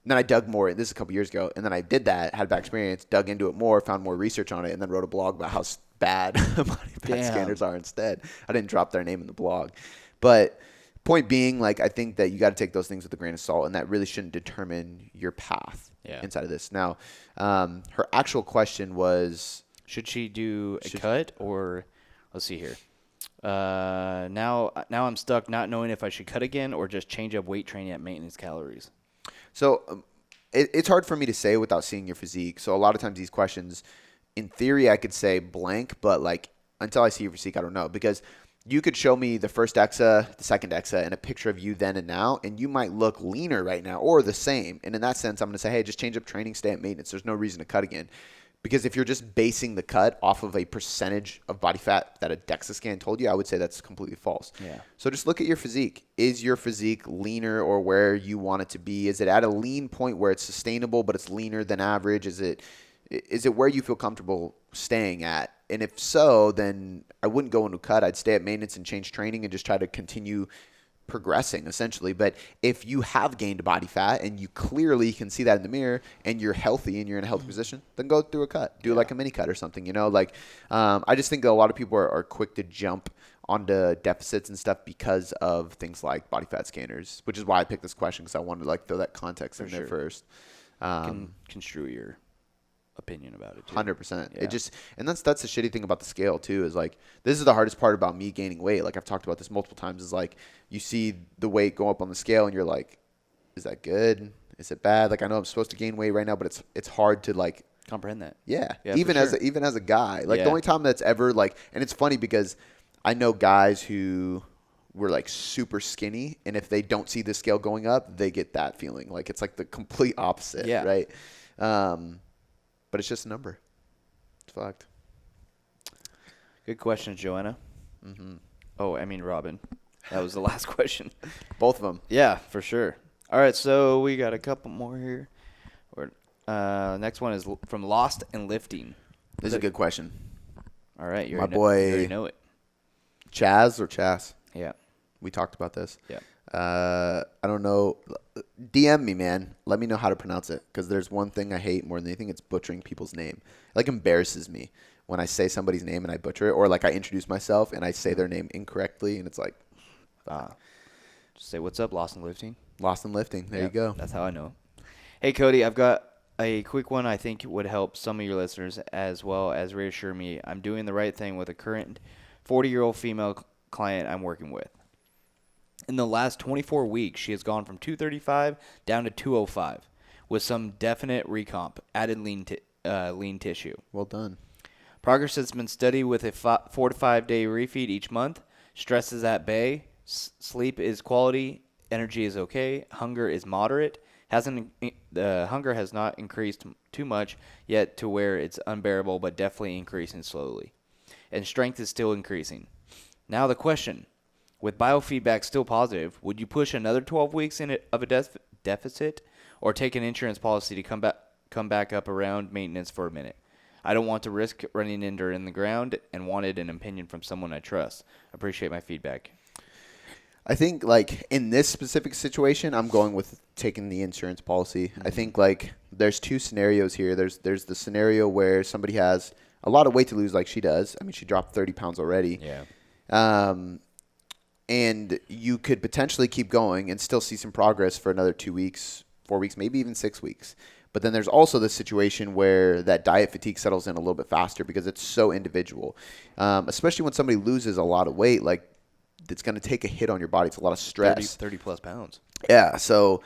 And then I dug more. This is a couple years ago. And then I did that, had a bad experience, dug into it more, found more research on it, and then wrote a blog about how bad body fat scanners are instead. I didn't drop their name in the blog. But point being, like, I think that you got to take those things with a grain of salt, and that really shouldn't determine your path inside of this. Now, her actual question was, should she do a cut, or let's see here. Now I'm stuck not knowing if I should cut again or just change up weight training at maintenance calories. So it's hard for me to say without seeing your physique. So a lot of times these questions, in theory, I could say blank, but like until I see your physique, I don't know. Because you could show me the first DEXA, the second DEXA, and a picture of you then and now, and you might look leaner right now or the same. And in that sense, I'm going to say, hey, just change up training, stay at maintenance. There's no reason to cut again. Because if you're just basing the cut off of a percentage of body fat that a DEXA scan told you, I would say that's completely false. Yeah. So just look at your physique. Is your physique leaner or where you want it to be? Is it at a lean point where it's sustainable but it's leaner than average? Is it where you feel comfortable staying at? And if so, then I wouldn't go into cut. I'd stay at maintenance and change training and just try to continue progressing essentially. But if you have gained body fat and you clearly can see that in the mirror and you're healthy and you're in a healthy position, then go through a cut. Do like a mini cut or something, I just think that a lot of people are quick to jump onto deficits and stuff because of things like body fat scanners, which is why I picked this question, because I wanted to like throw that context in there first. Can construe your opinion about it too. 100%. Yeah. It just, and that's the shitty thing about the scale too, is like, this is the hardest part about me gaining weight. Like I've talked about this multiple times, is like you see the weight go up on the scale and you're like, is that good? Is it bad? Like I know I'm supposed to gain weight right now, but it's hard to like comprehend that. Yeah. Even as a guy, like the only time that's ever like, and it's funny because I know guys who were like super skinny, and if they don't see the scale going up, they get that feeling. Like it's like the complete opposite. Yeah. Right. But it's just a number. It's fucked. Good question, Joanna. Mm-hmm. Oh, I mean Robin. That was the last question. Both of them. Yeah, for sure. All right, so we got a couple more here. Next one is from Lost and Lifting. This is a good question. All right, you My already boy- you already know it. Chaz or Chas? Yeah. We talked about this. Yeah. I don't know. DM me, man. Let me know how to pronounce it, because there's one thing I hate more than anything. It's butchering people's name. It, like, embarrasses me when I say somebody's name and I butcher it, or like I introduce myself and I say their name incorrectly, and it's like Just say what's up, Lost and Lifting. Lost in Lifting. There you go. That's how I know. Hey, Cody, I've got a quick one I think would help some of your listeners as well as reassure me I'm doing the right thing with a current 40-year-old female client I'm working with. In the last 24 weeks, she has gone from 235 down to 205 with some definite recomp, added lean tissue. Well done. Progress has been steady with a 4 to 5 day refeed each month. Stress is at bay. Sleep is quality. Energy is okay. Hunger is moderate. The hunger has not increased too much yet to where it's unbearable, but definitely increasing slowly. And strength is still increasing. Now the question, with biofeedback still positive, would you push another 12 weeks of a deficit or take an insurance policy to come back up around maintenance for a minute? I don't want to risk running into her in the ground and wanted an opinion from someone I trust. Appreciate my feedback. I think, like, in this specific situation, I'm going with taking the insurance policy. I think, like, there's two scenarios here. There's the scenario where somebody has a lot of weight to lose, like she does. I mean, she dropped 30 pounds already. Yeah. And you could potentially keep going and still see some progress for another 2 weeks, 4 weeks, maybe even 6 weeks. But then there's also the situation where that diet fatigue settles in a little bit faster because it's so individual. Especially when somebody loses a lot of weight, like, it's going to take a hit on your body. It's a lot of stress. 30 plus pounds. Yeah, so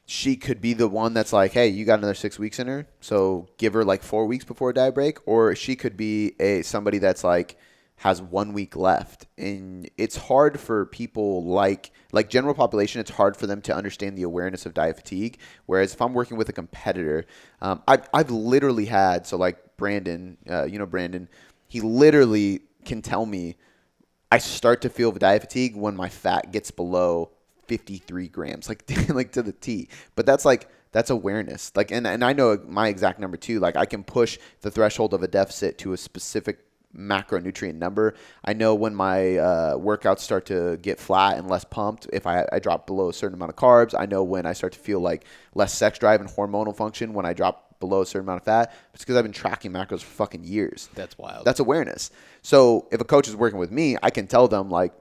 she could be the one that's like, hey, you got another 6 weeks in her, so give her like 4 weeks before a diet break. Or she could be somebody that's like has 1 week left. And it's hard for people like general population, it's hard for them to understand the awareness of diet fatigue. Whereas if I'm working with a competitor, I've literally had, so like Brandon, Brandon, he literally can tell me I start to feel diet fatigue when my fat gets below 53 grams, like to the T. But that's awareness. Like, and I know my exact number too. Like, I can push the threshold of a deficit to a specific macronutrient number. I know when my workouts start to get flat and less pumped, if I drop below a certain amount of carbs. I know when I start to feel like less sex drive and hormonal function when I drop below a certain amount of fat. It's because I've been tracking macros for fucking years. That's wild. That's awareness. So if a coach is working with me, I can tell them, like,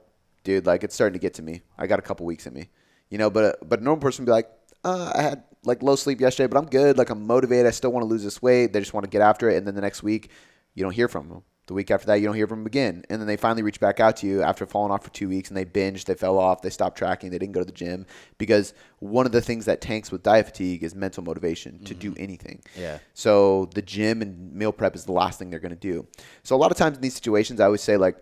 dude, like, it's starting to get to me. I got a couple weeks in me, but a normal person would be like, I had like low sleep yesterday, but I'm good. Like, I'm motivated. I still want to lose this weight. They just want to get after it. And then the next week, you don't hear from them. The week after that, you don't hear from them again. And then they finally reach back out to you after falling off for 2 weeks, and they binged, they fell off, they stopped tracking, they didn't go to the gym. Because one of the things that tanks with diet fatigue is mental motivation to do anything. Yeah. So the gym and meal prep is the last thing they're going to do. So a lot of times in these situations, I always say, like,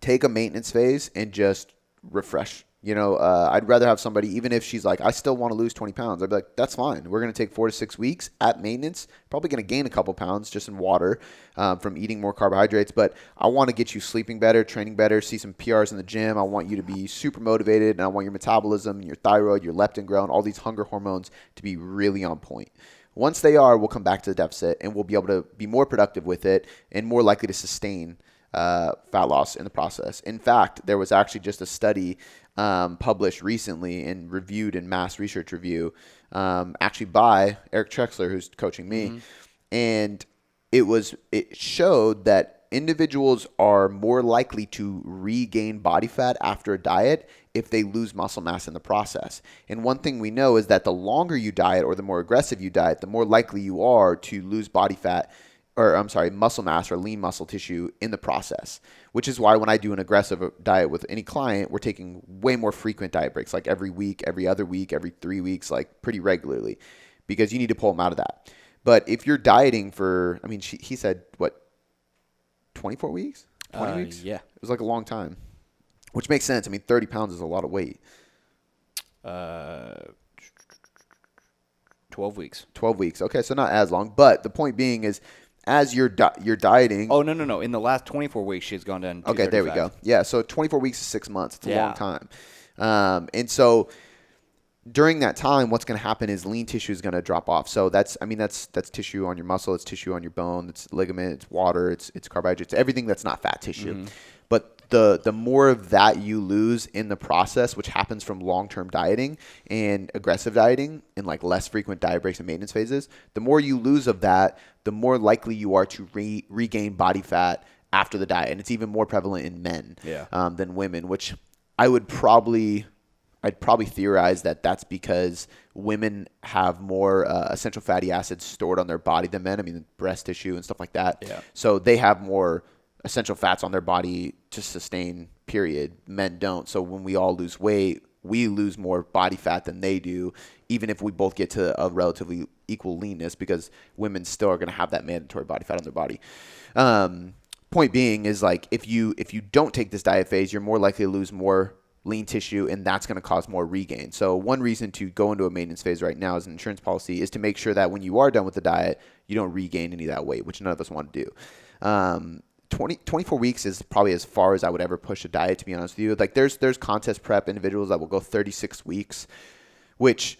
take a maintenance phase and just refresh. I'd rather have somebody, even if she's like, I still want to lose 20 pounds. I'd be like, that's fine. We're going to take 4 to 6 weeks at maintenance. Probably going to gain a couple pounds just in water from eating more carbohydrates. But I want to get you sleeping better, training better, see some PRs in the gym. I want you to be super motivated, and I want your metabolism, your thyroid, your leptin grow, and all these hunger hormones to be really on point. Once they are, we'll come back to the deficit, and we'll be able to be more productive with it and more likely to sustain fat loss in the process. In fact, there was actually just a study published recently and reviewed in Mass Research Review, actually by Eric Trexler, who's coaching me. Mm-hmm. And it showed that individuals are more likely to regain body fat after a diet if they lose muscle mass in the process. And one thing we know is that the longer you diet or the more aggressive you diet, the more likely you are to lose muscle mass or lean muscle tissue in the process, which is why when I do an aggressive diet with any client, we're taking way more frequent diet breaks, like every week, every other week, every 3 weeks, like pretty regularly, because you need to pull them out of that. But if you're dieting for, he said, 24 weeks? 20 weeks? Yeah. It was like a long time, which makes sense. 30 pounds is a lot of weight. 12 weeks. 12 weeks. Okay, so not as long. But the point being is, as you're dieting. Oh, no. In the last 24 weeks, she's gone down to 235. Okay, there we go. Yeah, so 24 weeks is 6 months. It's a long time. And so during that time, what's going to happen is lean tissue is going to drop off. So that's tissue on your muscle, it's tissue on your bone, it's ligament, it's water, it's carbohydrates, everything that's not fat tissue. Mm-hmm. But the more of that you lose in the process, which happens from long-term dieting and aggressive dieting and like less frequent diet breaks and maintenance phases, the more you lose of that, the more likely you are to regain body fat after the diet. And it's even more prevalent in men than women, which I'd probably theorize that that's because women have more essential fatty acids stored on their body than men. I mean, breast tissue and stuff like that. Yeah. So they have more essential fats on their body to sustain, period. Men don't. So when we all lose weight, we lose more body fat than they do, even if we both get to a relatively equal leanness, because women still are going to have that mandatory body fat on their body. Point being is like if you don't take this diet phase, you're more likely to lose more lean tissue, and that's going to cause more regain. So one reason to go into a maintenance phase right now as an insurance policy is to make sure that when you are done with the diet, you don't regain any of that weight, which none of us want to do. 24 weeks is probably as far as I would ever push a diet, to be honest with you. Like there's contest prep individuals that will go 36 weeks, which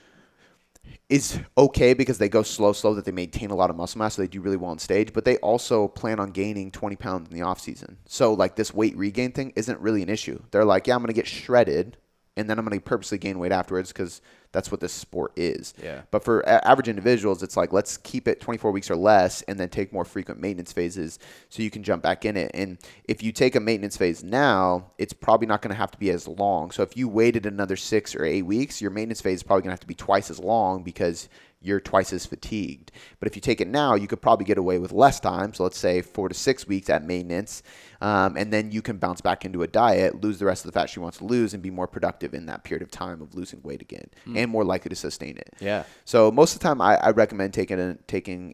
is okay because they go slow, that they maintain a lot of muscle mass, so they do really well on stage, but they also plan on gaining 20 pounds in the off season. So like this weight regain thing isn't really an issue. They're like, yeah, I'm going to get shredded, and then I'm going to purposely gain weight afterwards because that's what this sport is. Yeah. But for average individuals, it's like, let's keep it 24 weeks or less and then take more frequent maintenance phases so you can jump back in it. And if you take a maintenance phase now, it's probably not going to have to be as long. So if you waited another 6 or 8 weeks, your maintenance phase is probably going to have to be twice as long because you're twice as fatigued. But if you take it now, you could probably get away with less time. So let's say 4 to 6 weeks at maintenance. And then you can bounce back into a diet, lose the rest of the fat she wants to lose, and be more productive in that period of time of losing weight again, and more likely to sustain it. Yeah. So most of the time, I recommend taking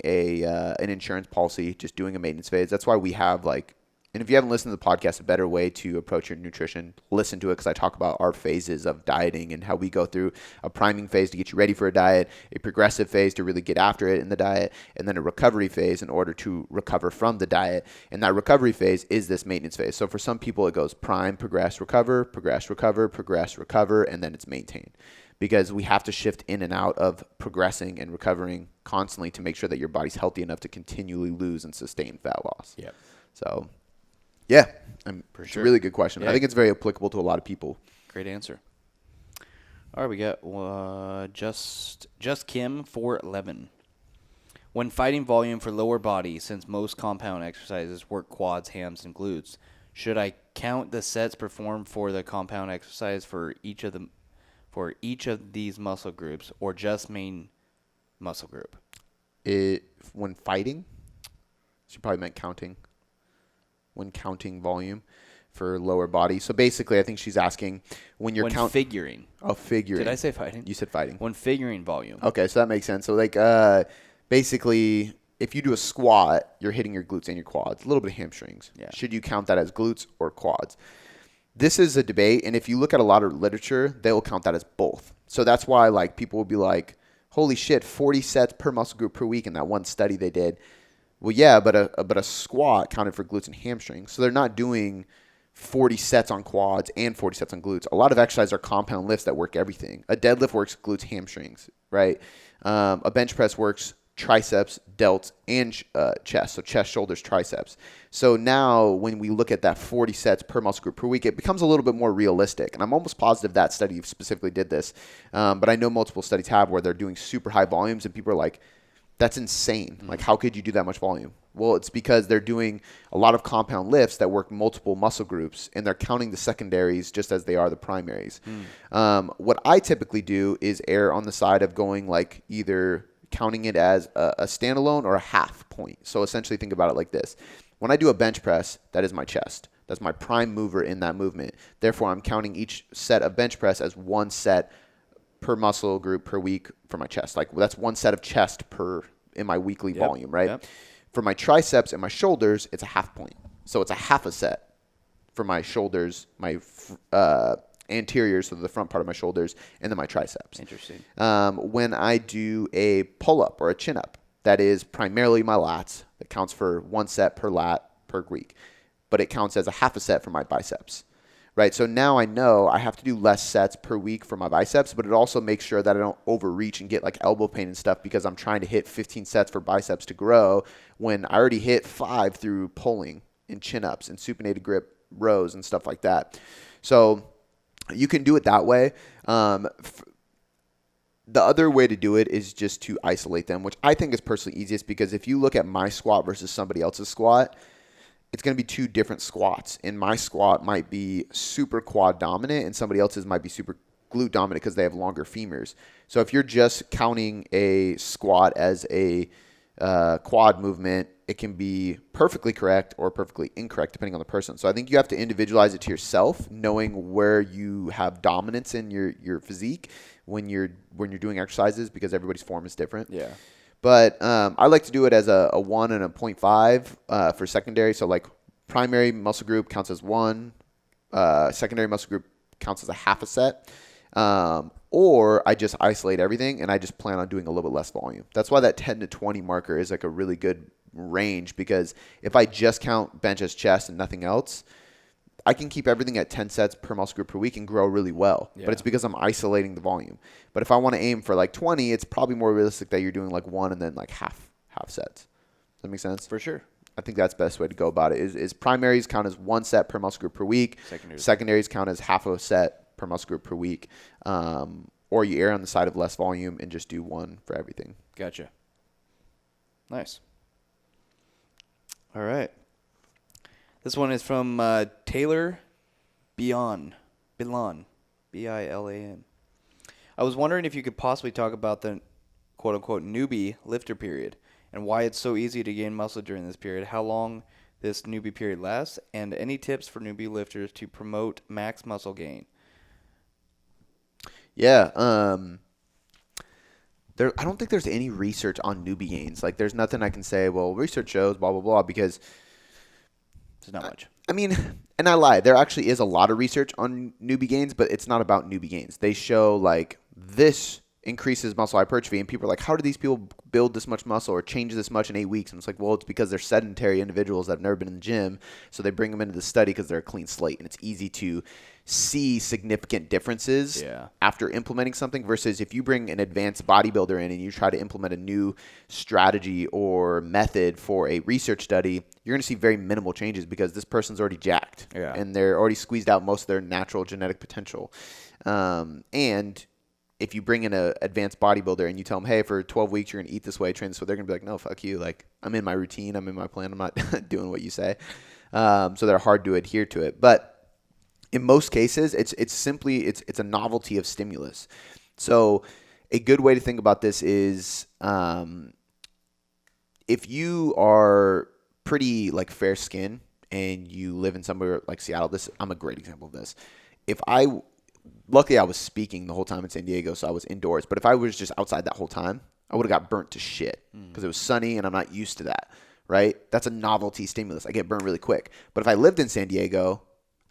an insurance policy, just doing a maintenance phase. That's why we have like. And if you haven't listened to the podcast, a better way to approach your nutrition, listen to it, because I talk about our phases of dieting and how we go through a priming phase to get you ready for a diet, a progressive phase to really get after it in the diet, and then a recovery phase in order to recover from the diet. And that recovery phase is this maintenance phase. So for some people, it goes prime, progress, recover, progress, recover, progress, recover, and then it's maintained. Because we have to shift in and out of progressing and recovering constantly to make sure that your body's healthy enough to continually lose and sustain fat loss. Yep. So... yeah, it's sure. a really good question. Yeah. I think it's very applicable to a lot of people. Great answer. All right, we got just Kim 411. When fighting volume for lower body, since most compound exercises work quads, hams, and glutes, should I count the sets performed for the compound exercise for each of these muscle groups, or just main muscle group? When fighting, she probably meant counting. When counting volume for lower body. So basically, I think she's asking when you're figuring. Oh, figuring. Did I say fighting? You said fighting. When figuring volume. Okay, so that makes sense. So like basically, if you do a squat, you're hitting your glutes and your quads, a little bit of hamstrings. Yeah. Should you count that as glutes or quads? This is a debate, and if you look at a lot of literature, they will count that as both. So that's why like people will be like, holy shit, 40 sets per muscle group per week in that one study they did. Well, yeah, but a squat counted for glutes and hamstrings. So they're not doing 40 sets on quads and 40 sets on glutes. A lot of exercises are compound lifts that work everything. A deadlift works glutes, hamstrings, right? A bench press works triceps, delts, and chest. So chest, shoulders, triceps. So now when we look at that 40 sets per muscle group per week, it becomes a little bit more realistic. And I'm almost positive that study specifically did this. But I know multiple studies have where they're doing super high volumes and people are like, that's insane. Like, how could you do that much volume? Well, it's because they're doing a lot of compound lifts that work multiple muscle groups, and they're counting the secondaries just as they are the primaries. What I typically do is err on the side of going like either counting it as a standalone or a half point. So essentially think about it like this. When I do a bench press, that is my chest. That's my prime mover in that movement. Therefore, I'm counting each set of bench press as one set per muscle group per week for my chest. Like that's one set of chest in my weekly volume, right? Yep. For my triceps and my shoulders, it's a half point. So it's a half a set for my shoulders, my anterior, so the front part of my shoulders, and then my triceps. Interesting. When I do a pull-up or a chin-up, that is primarily my lats. That counts for one set per lat per week. But it counts as a half a set for my biceps. right? So now I know I have to do less sets per week for my biceps, but it also makes sure that I don't overreach and get like elbow pain and stuff because I'm trying to hit 15 sets for biceps to grow when I already hit 5 through pulling and chin-ups and supinated grip rows and stuff like that. So you can do it that way. The other way to do it is just to isolate them, which I think is personally easiest because if you look at my squat versus somebody else's squat, it's going to be two different squats. And my squat might be super quad dominant and somebody else's might be super glute dominant because they have longer femurs. So if you're just counting a squat as a quad movement, it can be perfectly correct or perfectly incorrect depending on the person. So I think you have to individualize it to yourself, knowing where you have dominance in your physique when you're doing exercises because everybody's form is different. Yeah. But I like to do it as a 1 and a 0.5 for secondary. So like primary muscle group counts as 1, secondary muscle group counts as a half a set. Or I just isolate everything and I just plan on doing a little bit less volume. That's why that 10 to 20 marker is like a really good range because if I just count bench as chest and nothing else, I can keep everything at 10 sets per muscle group per week and grow really well. Yeah. But it's because I'm isolating the volume. But if I want to aim for like 20, it's probably more realistic that you're doing like 1 and then like half sets. Does that make sense? For sure. I think that's the best way to go about it is primaries count as 1 set per muscle group per week. Secondaries count as half a set per muscle group per week. Or you err on the side of less volume and just do 1 for everything. Gotcha. Nice. All right. This one is from Taylor Bilan, Bilan. I was wondering if you could possibly talk about the quote-unquote newbie lifter period and why it's so easy to gain muscle during this period, how long this newbie period lasts, and any tips for newbie lifters to promote max muscle gain. Yeah. I don't think there's any research on newbie gains. Like, there's nothing I can say, well, research shows, blah, blah, blah, because there's not much. I mean, and I lie. There actually is a lot of research on newbie gains, but it's not about newbie gains. They show, like, this increases muscle hypertrophy, and people are like, how do these people build this much muscle or change this much in 8 weeks? And it's like, well, it's because they're sedentary individuals that have never been in the gym, so they bring them into the study because they're a clean slate, and it's easy to see significant differences after implementing something versus if you bring an advanced bodybuilder in and you try to implement a new strategy or method for a research study, you're going to see very minimal changes because this person's already jacked and they're already squeezed out most of their natural genetic potential. And if you bring in an advanced bodybuilder and you tell them, hey, for 12 weeks, you're going to eat this way, train this way, they're going to be like, no, fuck you. Like, I'm in my routine. I'm in my plan. I'm not doing what you say. So they're hard to adhere to it. But in most cases, it's simply a novelty of stimulus. So a good way to think about this is if you are pretty like fair skin and you live in somewhere like Seattle, I'm a great example of this. Luckily I was speaking the whole time in San Diego, so I was indoors. But if I was just outside that whole time, I would have got burnt to shit because it was sunny and I'm not used to that, right? That's a novelty stimulus. I get burnt really quick. But if I lived in San Diego,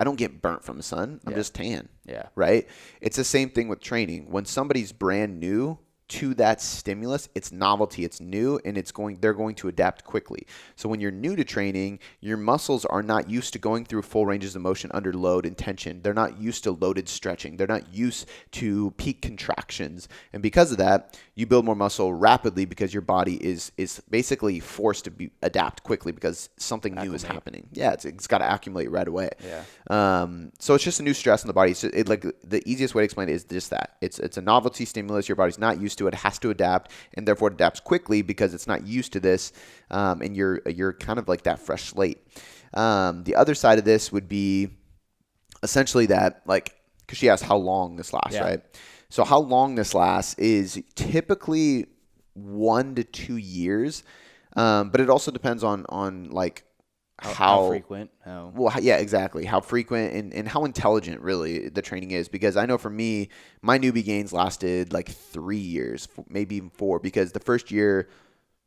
I don't get burnt from the sun. I'm just tan. Yeah. Right? It's the same thing with training. When somebody's brand new to that stimulus, it's novelty, it's new, and they're going to adapt quickly. So when you're new to training, your muscles are not used to going through full ranges of motion under load and tension. They're not used to loaded stretching. They're not used to peak contractions. And because of that, you build more muscle rapidly because your body is basically forced to adapt quickly because something new is happening. Yeah, it's got to accumulate right away. Yeah. So it's just a new stress on the body. So the easiest way to explain it is just that. It's a novelty stimulus. Your body's not used to it, has to adapt, and therefore it adapts quickly because it's not used to this, and you're kind of like that fresh slate. The other side of this would be essentially that, like, because she asked how long this lasts, right? So how long this lasts is typically 1 to 2 years, but it also depends on like how frequent. Exactly. How frequent and how intelligent really the training is. Because I know for me, my newbie gains lasted like 3 years, maybe even 4, because the first year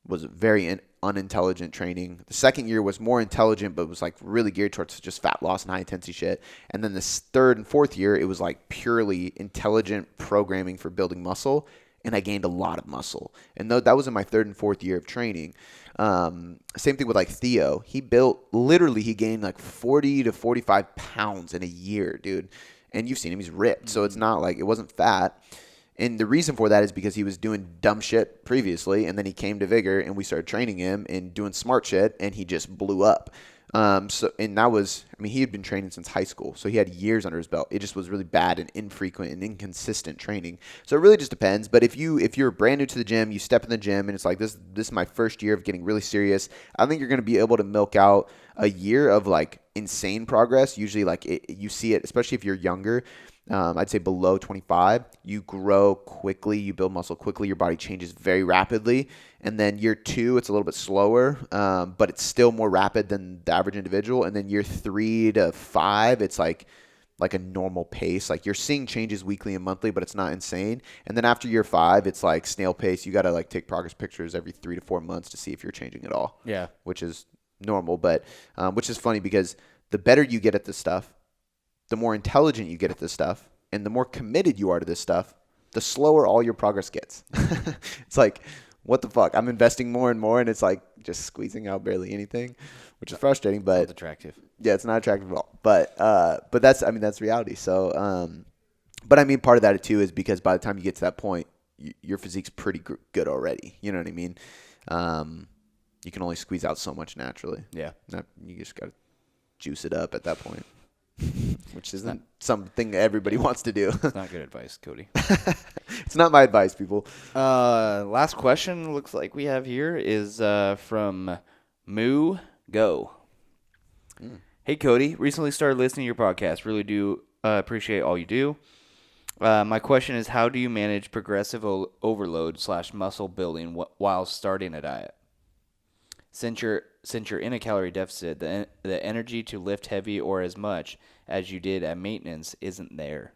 was very unintelligent training. The second year was more intelligent, but was like really geared towards just fat loss and high intensity shit. And then this third and fourth year, it was like purely intelligent programming for building muscle. and I gained a lot of muscle. And that was in my 3rd and 4th year of training. Same thing with like Theo. He gained like 40 to 45 pounds in a year, dude. And you've seen him, he's ripped. So it's not like, it wasn't fat. And the reason for that is because he was doing dumb shit previously, and then he came to Vigor, and we started training him and doing smart shit, and he just blew up. He had been training since high school, so he had years under his belt. It just was really bad and infrequent and inconsistent training. So it really just depends. But if you're brand new to the gym, you step in the gym, and it's like this is my first year of getting really serious. I think you're going to be able to milk out a year of like insane progress. Usually, you see it, especially if you're younger. I'd say below 25, you grow quickly, you build muscle quickly, your body changes very rapidly. And then year 2, it's a little bit slower, but it's still more rapid than the average individual. And then year 3 to 5, it's like a normal pace. Like you're seeing changes weekly and monthly, but it's not insane. And then after year 5, it's like snail pace. You got to like take progress pictures every 3 to 4 months to see if you're changing at all. Yeah. Which is normal, but which is funny because the better you get at this stuff, the more intelligent you get at this stuff, and the more committed you are to this stuff, the slower all your progress gets. It's like, what the fuck? I'm investing more and more, and it's like just squeezing out barely anything, which is frustrating. But It's attractive. Yeah, it's not attractive at all. But that's reality. So, but part of that too is because by the time you get to that point, your physique's pretty good already. You know what I mean? You can only squeeze out so much naturally. Yeah. You just got to juice it up at that point. Which isn't something everybody wants to do. It's not good advice, Cody. It's not my advice, people. Last question looks like we have here is from Moo Go. Hey, Cody. Recently started listening to your podcast. Really do appreciate all you do. My question is, how do you manage progressive overload / muscle building while starting a diet? Since you're in a calorie deficit, the energy to lift heavy or as much as you did at maintenance isn't there.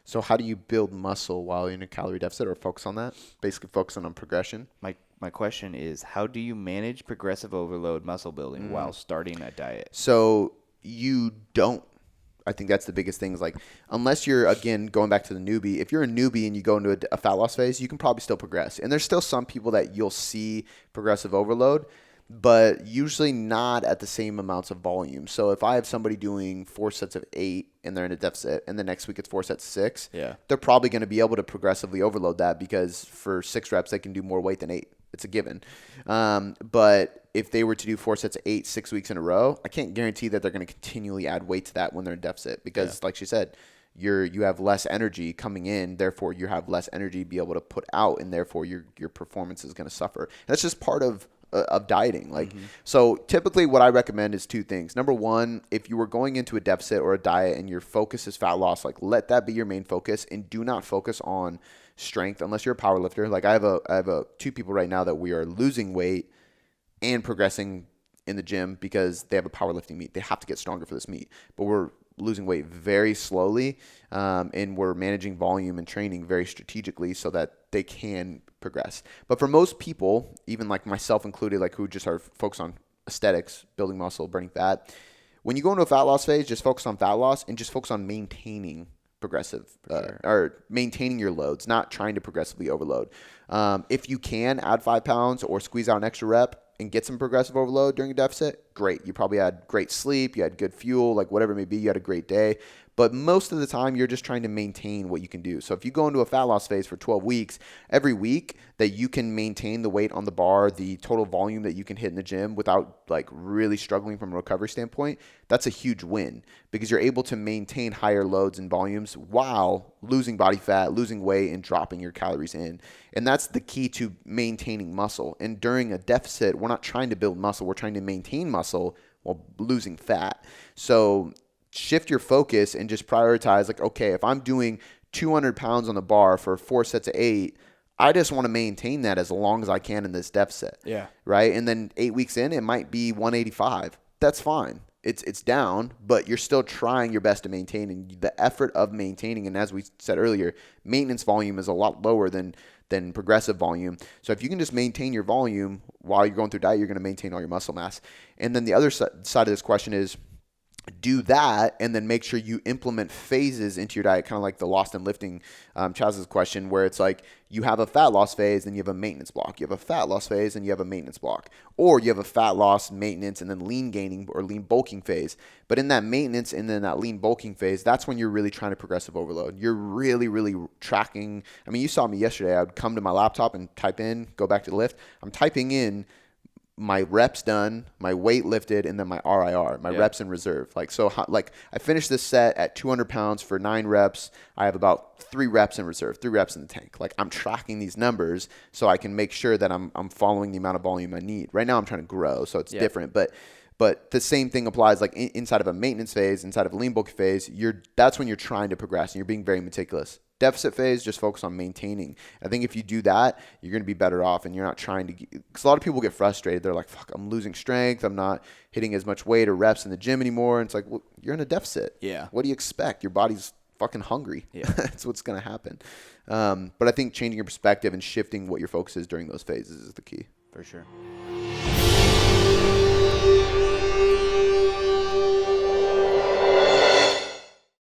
So how do you build muscle while you're in a calorie deficit, or focus on that? Basically focusing on progression. My question is, how do you manage progressive overload muscle building while starting a diet? So you don't. I think that's the biggest thing is like, unless you're, again, going back to the newbie, if you're a newbie and you go into a fat loss phase, you can probably still progress. And there's still some people that you'll see progressive overload, but usually not at the same amounts of volume. So if I have somebody doing 4 sets of 8 and they're in a deficit, and the next week it's 4 sets of 6, they're probably going to be able to progressively overload that because for 6 reps, they can do more weight than 8. It's a given. But if they were to do 4 sets of 8, 6 weeks in a row, I can't guarantee that they're going to continually add weight to that when they're in deficit because, like she said, you have less energy coming in, therefore you have less energy to be able to put out, and therefore your performance is going to suffer. And that's just part of dieting. So typically what I recommend is 2 things. Number 1, if you were going into a deficit or a diet and your focus is fat loss, let that be your main focus, and do not focus on strength unless you're a power lifter. I have 2 people right now that we are losing weight and progressing in the gym because they have a powerlifting meet. They have to get stronger for this meet, but we're losing weight very slowly, and we're managing volume and training very strategically so that they can progress. But for most people, even like myself included, who just are focused on aesthetics, building muscle, burning fat, when you go into a fat loss phase, just focus on fat loss and just focus on maintaining progressive or maintaining your loads, not trying to progressively overload. If you can add 5 pounds or squeeze out an extra rep and get some progressive overload during a deficit, great. You probably had great sleep, you had good fuel, whatever it may be, you had a great day. But most of the time, you're just trying to maintain what you can do. So if you go into a fat loss phase for 12 weeks, every week that you can maintain the weight on the bar, the total volume that you can hit in the gym without really struggling from a recovery standpoint, that's a huge win because you're able to maintain higher loads and volumes while losing body fat, losing weight, and dropping your calories in. And that's the key to maintaining muscle. And during a deficit, we're not trying to build muscle. We're trying to maintain muscle while losing fat. So shift your focus and just prioritize okay, if I'm doing 200 pounds on the bar for 4 sets of 8, I just want to maintain that as long as I can in this deficit. Yeah. Right. And then 8 weeks in, it might be 185. That's fine. It's down, but you're still trying your best to maintain, and the effort of maintaining. And as we said earlier, maintenance volume is a lot lower than progressive volume. So if you can just maintain your volume while you're going through diet, you're going to maintain all your muscle mass. And then the other side of this question is, do that, and then make sure you implement phases into your diet, kind of like the lost and lifting Chaz's question, where it's like you have a fat loss phase and you have a maintenance block. You have a fat loss phase and you have a maintenance block. Or you have a fat loss, maintenance, and then lean gaining or lean bulking phase. But in that maintenance and then that lean bulking phase, that's when you're really trying to progressive overload. You're really, really tracking. I mean, you saw me yesterday. I would come to my laptop and type in, go back to the lift. I'm typing in my reps done, my weight lifted, and then my RIR, my reps in reserve. Like, so like I finished this set at 200 pounds for 9 reps. I have about 3 reps in reserve, 3 reps in the tank. Like, I'm tracking these numbers so I can make sure that I'm following the amount of volume I need. Right now I'm trying to grow, so it's different, but the same thing applies like inside of a maintenance phase, inside of a lean bulk phase. That's when you're trying to progress and you're being very meticulous. Deficit phase, just focus on maintaining. I think if you do that, you're going to be better off, and you're not trying to, because a lot of people get frustrated. They're like, fuck, I'm losing strength. I'm not hitting as much weight or reps in the gym anymore. And it's like, well, you're in a deficit. Yeah. What do you expect? Your body's fucking hungry. Yeah. That's what's going to happen. But I think changing your perspective and shifting what your focus is during those phases is the key. For sure.